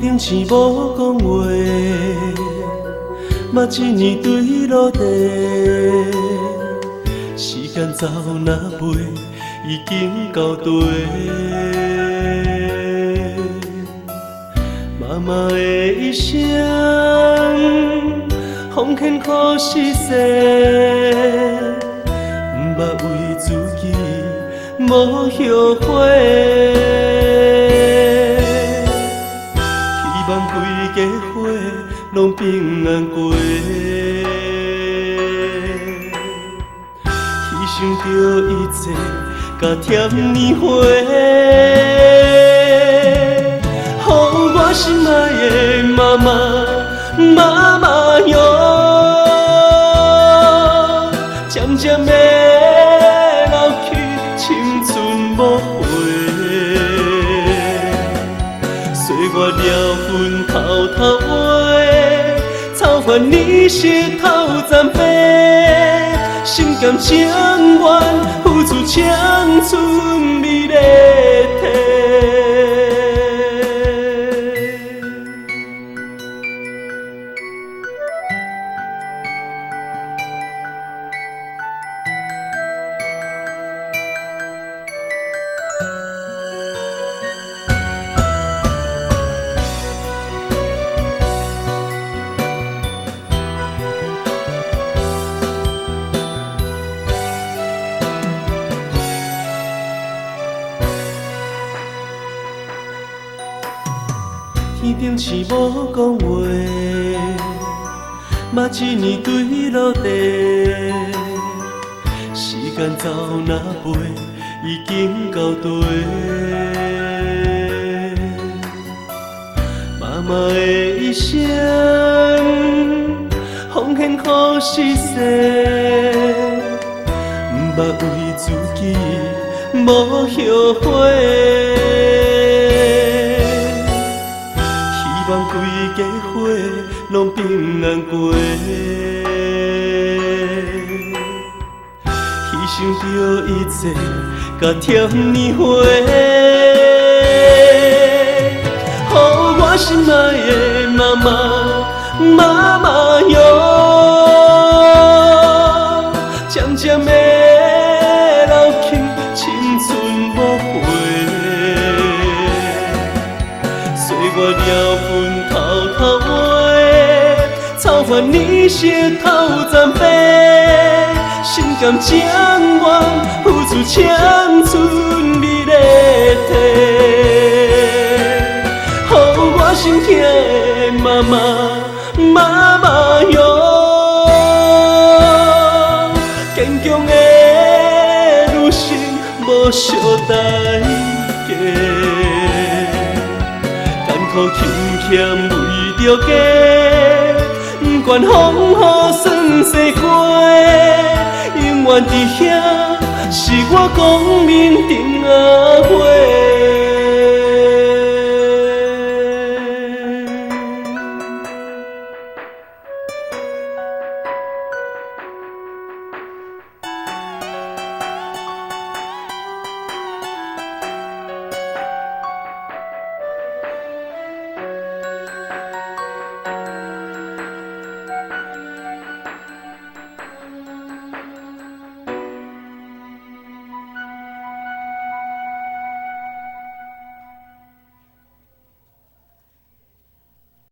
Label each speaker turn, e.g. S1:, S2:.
S1: 顶星无讲话，嘛一年对落地。时间走若飞，已经到地。妈妈的一声，奉献苦世世，不捌为自己无后悔。希望规家伙拢平安过，牺牲着一切，甲添年岁。我心爱的妈妈，妈妈哟，渐渐的老去，青春无回。岁月了分偷偷话，草原你是头暂飞，心甘情愿付出青春美丽体。天顶星无讲话，嘛一年对落地。时间走若飞，已经到地。妈妈的一声，奉献苦世世，不捌为自己无后悔。希望规家伙拢平安过，牺牲着一切，甲添年岁。我心爱的妈妈，妈妈哟，渐渐的老去，青春无回。岁月了分偷偷话，草原你是头暂飞，心甘情愿付出青春美丽体。我心疼的妈妈，妈妈哟，坚强的女性无小代价。苦欠欠为着家，不管风雨算西过，永远伫遐是我光明顶阿花。